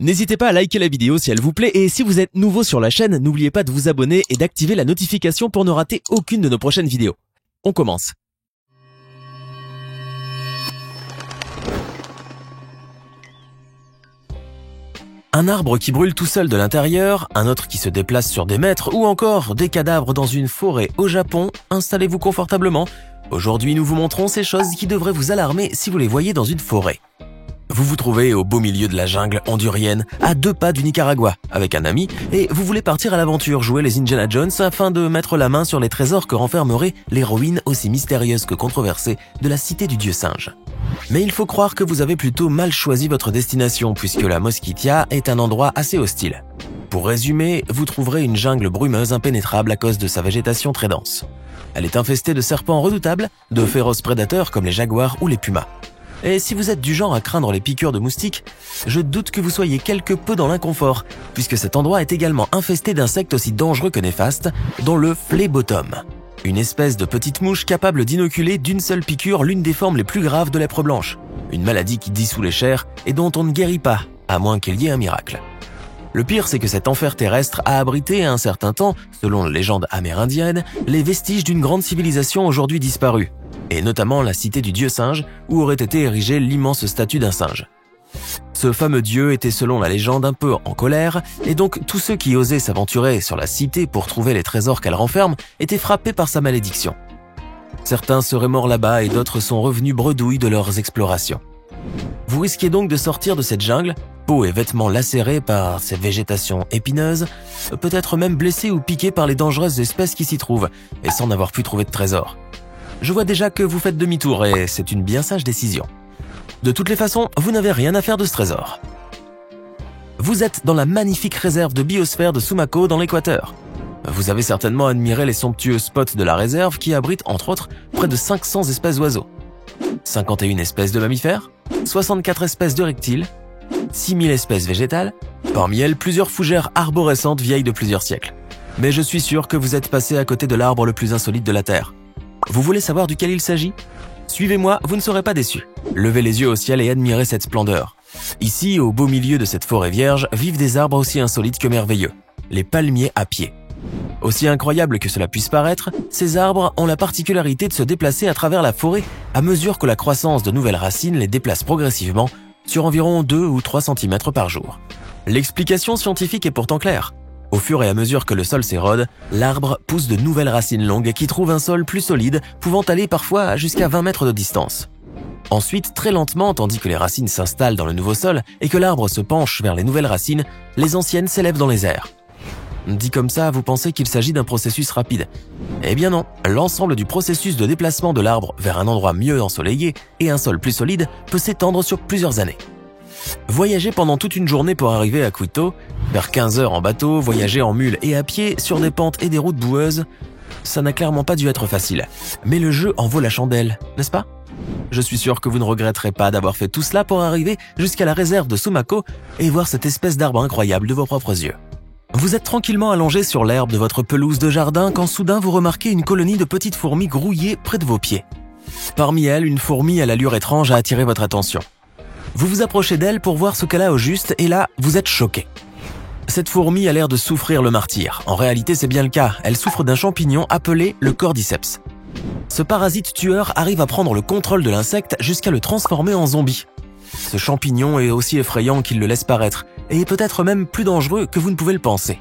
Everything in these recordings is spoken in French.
N'hésitez pas à liker la vidéo si elle vous plaît et si vous êtes nouveau sur la chaîne, n'oubliez pas de vous abonner et d'activer la notification pour ne rater aucune de nos prochaines vidéos. On commence. Un arbre qui brûle tout seul de l'intérieur, un autre qui se déplace sur des mètres ou encore des cadavres dans une forêt au Japon, installez-vous confortablement. Aujourd'hui, nous vous montrons ces choses qui devraient vous alarmer si vous les voyez dans une forêt. Vous vous trouvez au beau milieu de la jungle hondurienne, à 2 pas du Nicaragua, avec un ami, et vous voulez partir à l'aventure jouer les Indiana Jones afin de mettre la main sur les trésors que renfermerait l'héroïne aussi mystérieuse que controversée de la cité du dieu singe. Mais il faut croire que vous avez plutôt mal choisi votre destination puisque la Mosquitia est un endroit assez hostile. Pour résumer, vous trouverez une jungle brumeuse impénétrable à cause de sa végétation très dense. Elle est infestée de serpents redoutables, de féroces prédateurs comme les jaguars ou les pumas. Et si vous êtes du genre à craindre les piqûres de moustiques, je doute que vous soyez quelque peu dans l'inconfort, puisque cet endroit est également infesté d'insectes aussi dangereux que néfastes, dont le phlébotome. Une espèce de petite mouche capable d'inoculer d'une seule piqûre l'une des formes les plus graves de lèpre blanche. Une maladie qui dissout les chairs et dont on ne guérit pas, à moins qu'il y ait un miracle. Le pire, c'est que cet enfer terrestre a abrité à un certain temps, selon la légende amérindienne, les vestiges d'une grande civilisation aujourd'hui disparue, et notamment la cité du dieu singe, où aurait été érigée l'immense statue d'un singe. Ce fameux dieu était selon la légende un peu en colère, et donc tous ceux qui osaient s'aventurer sur la cité pour trouver les trésors qu'elle renferme étaient frappés par sa malédiction. Certains seraient morts là-bas et d'autres sont revenus bredouilles de leurs explorations. Vous risquez donc de sortir de cette jungle, peau et vêtements lacérés par ces végétations épineuses, peut-être même blessés ou piqués par les dangereuses espèces qui s'y trouvent, et sans n'avoir pu trouver de trésors. Je vois déjà que vous faites demi-tour et c'est une bien sage décision. De toutes les façons, vous n'avez rien à faire de ce trésor. Vous êtes dans la magnifique réserve de biosphère de Sumako dans l'Équateur. Vous avez certainement admiré les somptueux spots de la réserve qui abritent entre autres près de 500 espèces d'oiseaux, 51 espèces de mammifères, 64 espèces de reptiles, 6000 espèces végétales, parmi elles plusieurs fougères arborescentes vieilles de plusieurs siècles. Mais je suis sûr que vous êtes passé à côté de l'arbre le plus insolite de la Terre. Vous voulez savoir duquel il s'agit? Suivez-moi, vous ne serez pas déçus. Levez les yeux au ciel et admirez cette splendeur. Ici, au beau milieu de cette forêt vierge, vivent des arbres aussi insolites que merveilleux, les palmiers à pied. Aussi incroyable que cela puisse paraître, ces arbres ont la particularité de se déplacer à travers la forêt à mesure que la croissance de nouvelles racines les déplace progressivement sur environ 2 ou 3 cm par jour. L'explication scientifique est pourtant claire. Au fur et à mesure que le sol s'érode, l'arbre pousse de nouvelles racines longues qui trouvent un sol plus solide, pouvant aller parfois jusqu'à 20 mètres de distance. Ensuite, très lentement, tandis que les racines s'installent dans le nouveau sol et que l'arbre se penche vers les nouvelles racines, les anciennes s'élèvent dans les airs. Dit comme ça, vous pensez qu'il s'agit d'un processus rapide. Eh bien non, l'ensemble du processus de déplacement de l'arbre vers un endroit mieux ensoleillé et un sol plus solide peut s'étendre sur plusieurs années. Voyager pendant toute une journée pour arriver à Quito, faire 15 heures en bateau, voyager en mule et à pied sur des pentes et des routes boueuses, ça n'a clairement pas dû être facile. Mais le jeu en vaut la chandelle, n'est-ce pas? Je suis sûr que vous ne regretterez pas d'avoir fait tout cela pour arriver jusqu'à la réserve de Sumako et voir cette espèce d'arbre incroyable de vos propres yeux. Vous êtes tranquillement allongé sur l'herbe de votre pelouse de jardin quand soudain vous remarquez une colonie de petites fourmis grouillées près de vos pieds. Parmi elles, une fourmi à l'allure étrange a attiré votre attention. Vous vous approchez d'elle pour voir ce qu'elle a au juste et là, vous êtes choqué. Cette fourmi a l'air de souffrir le martyre. En réalité, c'est bien le cas. Elle souffre d'un champignon appelé le cordyceps. Ce parasite tueur arrive à prendre le contrôle de l'insecte jusqu'à le transformer en zombie. Ce champignon est aussi effrayant qu'il le laisse paraître et est peut-être même plus dangereux que vous ne pouvez le penser.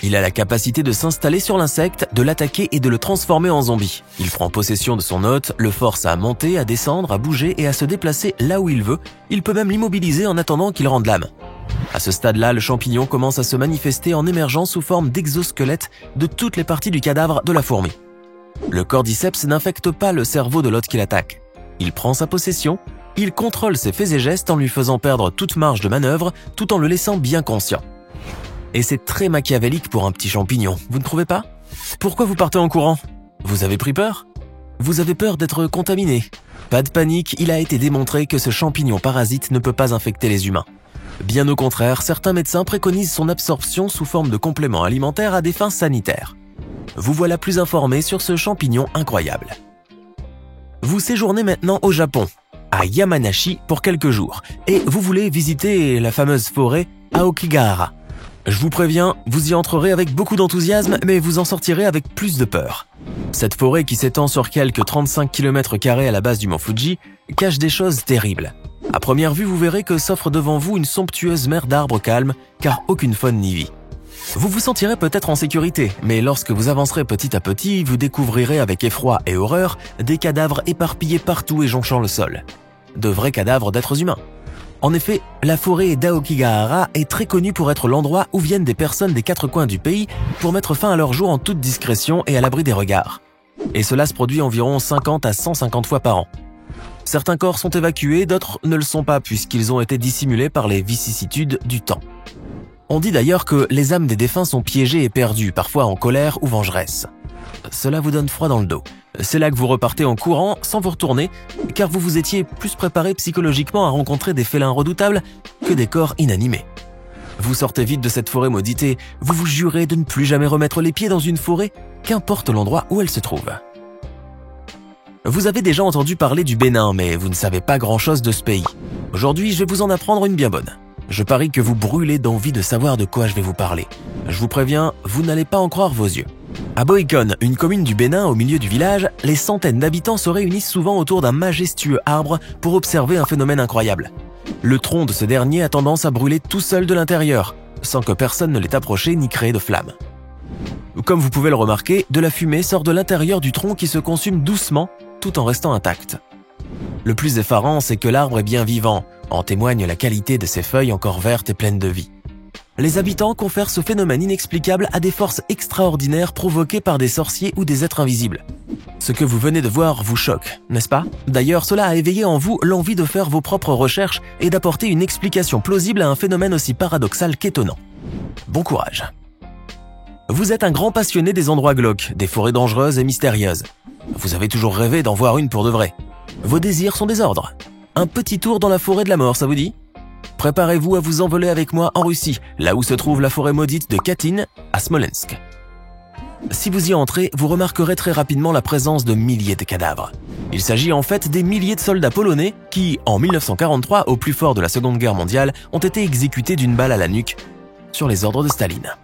Il a la capacité de s'installer sur l'insecte, de l'attaquer et de le transformer en zombie. Il prend possession de son hôte, le force à monter, à descendre, à bouger et à se déplacer là où il veut. Il peut même l'immobiliser en attendant qu'il rende l'âme. À ce stade-là, le champignon commence à se manifester en émergeant sous forme d'exosquelette de toutes les parties du cadavre de la fourmi. Le cordyceps n'infecte pas le cerveau de l'hôte qu'il attaque. Il prend sa possession, il contrôle ses faits et gestes en lui faisant perdre toute marge de manœuvre tout en le laissant bien conscient. Et c'est très machiavélique pour un petit champignon, vous ne trouvez pas? Pourquoi vous partez en courant? Vous avez pris peur? Vous avez peur d'être contaminé? Pas de panique, il a été démontré que ce champignon parasite ne peut pas infecter les humains. Bien au contraire, certains médecins préconisent son absorption sous forme de complément alimentaire à des fins sanitaires. Vous voilà plus informé sur ce champignon incroyable. Vous séjournez maintenant au Japon. à Yamanashi pour quelques jours et vous voulez visiter la fameuse forêt Aokigahara. Je vous préviens, vous y entrerez avec beaucoup d'enthousiasme, mais vous en sortirez avec plus de peur. Cette forêt qui s'étend sur quelques 35 km² à la base du mont Fuji cache des choses terribles. À première vue, vous verrez que s'offre devant vous une somptueuse mer d'arbres calmes, car aucune faune n'y vit. Vous vous sentirez peut-être en sécurité, mais lorsque vous avancerez petit à petit, vous découvrirez avec effroi et horreur des cadavres éparpillés partout et jonchant le sol. De vrais cadavres d'êtres humains. En effet, la forêt d'Aokigahara est très connue pour être l'endroit où viennent des personnes des quatre coins du pays pour mettre fin à leur jour en toute discrétion et à l'abri des regards. Et cela se produit environ 50 à 150 fois par an. Certains corps sont évacués, d'autres ne le sont pas puisqu'ils ont été dissimulés par les vicissitudes du temps. On dit d'ailleurs que les âmes des défunts sont piégées et perdues, parfois en colère ou vengeresse. Cela vous donne froid dans le dos. C'est là que vous repartez en courant sans vous retourner, car vous vous étiez plus préparé psychologiquement à rencontrer des félins redoutables que des corps inanimés. Vous sortez vite de cette forêt maudite et vous vous jurez de ne plus jamais remettre les pieds dans une forêt, qu'importe l'endroit où elle se trouve. Vous avez déjà entendu parler du Bénin, mais vous ne savez pas grand-chose de ce pays. Aujourd'hui, je vais vous en apprendre une bien bonne. Je parie que vous brûlez d'envie de savoir de quoi je vais vous parler. Je vous préviens, vous n'allez pas en croire vos yeux. À Boikon, une commune du Bénin au milieu du village, les centaines d'habitants se réunissent souvent autour d'un majestueux arbre pour observer un phénomène incroyable. Le tronc de ce dernier a tendance à brûler tout seul de l'intérieur, sans que personne ne l'ait approché ni créé de flamme. Comme vous pouvez le remarquer, de la fumée sort de l'intérieur du tronc qui se consume doucement, tout en restant intact. Le plus effarant, c'est que l'arbre est bien vivant, en témoigne la qualité de ses feuilles encore vertes et pleines de vie. Les habitants confèrent ce phénomène inexplicable à des forces extraordinaires provoquées par des sorciers ou des êtres invisibles. Ce que vous venez de voir vous choque, n'est-ce pas? D'ailleurs, cela a éveillé en vous l'envie de faire vos propres recherches et d'apporter une explication plausible à un phénomène aussi paradoxal qu'étonnant. Bon courage. Vous êtes un grand passionné des endroits glauques, des forêts dangereuses et mystérieuses. Vous avez toujours rêvé d'en voir une pour de vrai. Vos désirs sont des ordres. Un petit tour dans la forêt de la mort, ça vous dit? Préparez-vous à vous envoler avec moi en Russie, là où se trouve la forêt maudite de Katyn, à Smolensk. Si vous y entrez, vous remarquerez très rapidement la présence de milliers de cadavres. Il s'agit en fait des milliers de soldats polonais qui, en 1943, au plus fort de la Seconde Guerre mondiale, ont été exécutés d'une balle à la nuque sur les ordres de Staline.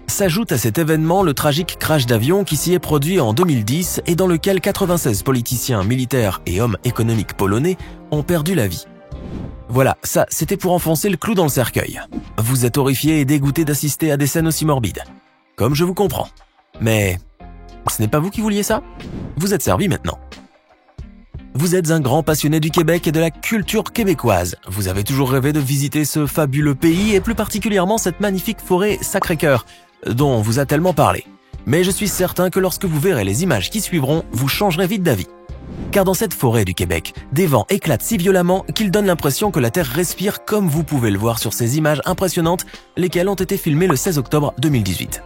S'ajoute à cet événement le tragique crash d'avion qui s'y est produit en 2010 et dans lequel 96 politiciens, militaires et hommes économiques polonais ont perdu la vie. Voilà, ça, c'était pour enfoncer le clou dans le cercueil. Vous êtes horrifié et dégoûté d'assister à des scènes aussi morbides. Comme je vous comprends. Mais ce n'est pas vous qui vouliez ça? Vous êtes servi maintenant. Vous êtes un grand passionné du Québec et de la culture québécoise. Vous avez toujours rêvé de visiter ce fabuleux pays et plus particulièrement cette magnifique forêt Sacré-Cœur, dont on vous a tellement parlé. Mais je suis certain que lorsque vous verrez les images qui suivront, vous changerez vite d'avis. Car dans cette forêt du Québec, des vents éclatent si violemment qu'ils donnent l'impression que la Terre respire comme vous pouvez le voir sur ces images impressionnantes, lesquelles ont été filmées le 16 octobre 2018.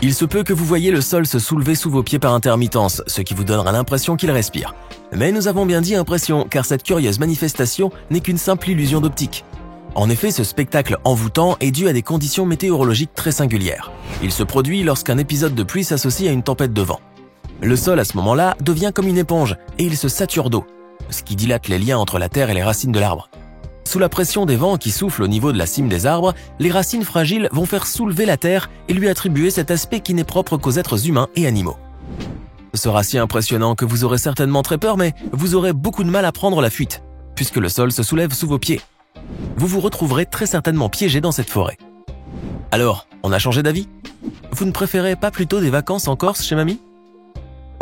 Il se peut que vous voyez le sol se soulever sous vos pieds par intermittence, ce qui vous donnera l'impression qu'il respire. Mais nous avons bien dit impression, car cette curieuse manifestation n'est qu'une simple illusion d'optique. En effet, ce spectacle envoûtant est dû à des conditions météorologiques très singulières. Il se produit lorsqu'un épisode de pluie s'associe à une tempête de vent. Le sol à ce moment-là devient comme une éponge et il se sature d'eau, ce qui dilate les liens entre la terre et les racines de l'arbre. Sous la pression des vents qui soufflent au niveau de la cime des arbres, les racines fragiles vont faire soulever la terre et lui attribuer cet aspect qui n'est propre qu'aux êtres humains et animaux. Ce sera si impressionnant que vous aurez certainement très peur, mais vous aurez beaucoup de mal à prendre la fuite, puisque le sol se soulève sous vos pieds. Vous vous retrouverez très certainement piégé dans cette forêt. Alors, on a changé d'avis? Vous ne préférez pas plutôt des vacances en Corse chez mamie?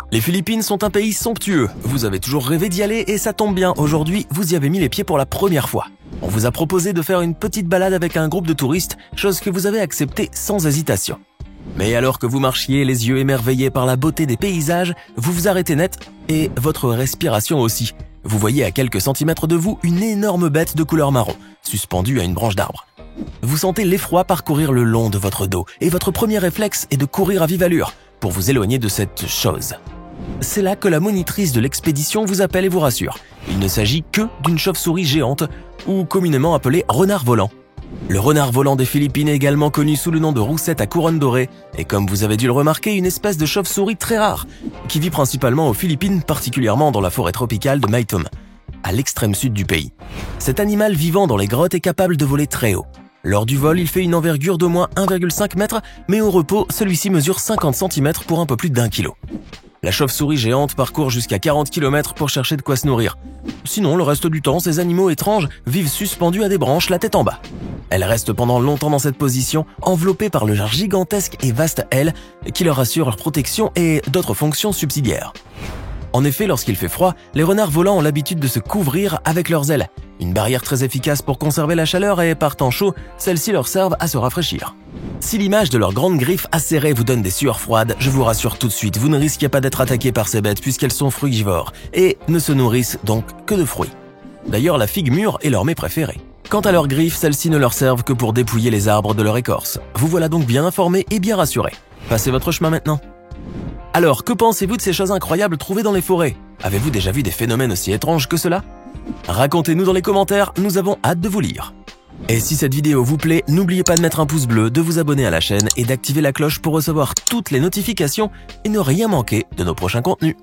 Les Philippines sont un pays somptueux. Vous avez toujours rêvé d'y aller et ça tombe bien. Aujourd'hui, vous y avez mis les pieds pour la première fois. On vous a proposé de faire une petite balade avec un groupe de touristes, chose que vous avez acceptée sans hésitation. Mais alors que vous marchiez les yeux émerveillés par la beauté des paysages, vous vous arrêtez net et votre respiration aussi. Vous voyez à quelques centimètres de vous une énorme bête de couleur marron, suspendue à une branche d'arbre. Vous sentez l'effroi parcourir le long de votre dos et votre premier réflexe est de courir à vive allure pour vous éloigner de cette chose. C'est là que la monitrice de l'expédition vous appelle et vous rassure. Il ne s'agit que d'une chauve-souris géante, ou communément appelée renard volant. Le renard volant des Philippines est également connu sous le nom de roussette à couronne dorée, et comme vous avez dû le remarquer, une espèce de chauve-souris très rare, qui vit principalement aux Philippines, particulièrement dans la forêt tropicale de Maitom. à l'extrême sud du pays. Cet animal vivant dans les grottes est capable de voler très haut. Lors du vol, il fait une envergure d'au moins 1,5 m, mais au repos, celui-ci mesure 50 cm pour un peu plus d'1 kg. La chauve-souris géante parcourt jusqu'à 40 km pour chercher de quoi se nourrir. Sinon, le reste du temps, ces animaux étranges vivent suspendus à des branches, la tête en bas. Elles restent pendant longtemps dans cette position, enveloppées par leur gigantesque et vaste aile qui leur assure leur protection et d'autres fonctions subsidiaires. En effet, lorsqu'il fait froid, les renards volants ont l'habitude de se couvrir avec leurs ailes, une barrière très efficace pour conserver la chaleur et par temps chaud, celles-ci leur servent à se rafraîchir. Si l'image de leurs grandes griffes acérées vous donne des sueurs froides, je vous rassure tout de suite, vous ne risquez pas d'être attaqué par ces bêtes puisqu'elles sont frugivores et ne se nourrissent donc que de fruits. D'ailleurs, la figue mûre est leur mets préféré. Quant à leurs griffes, celles-ci ne leur servent que pour dépouiller les arbres de leur écorce. Vous voilà donc bien informé et bien rassuré. Passez votre chemin maintenant. Alors, que pensez-vous de ces choses incroyables trouvées dans les forêts? Avez-vous déjà vu des phénomènes aussi étranges que cela? Racontez-nous dans les commentaires, nous avons hâte de vous lire. Et si cette vidéo vous plaît, n'oubliez pas de mettre un pouce bleu, de vous abonner à la chaîne et d'activer la cloche pour recevoir toutes les notifications et ne rien manquer de nos prochains contenus.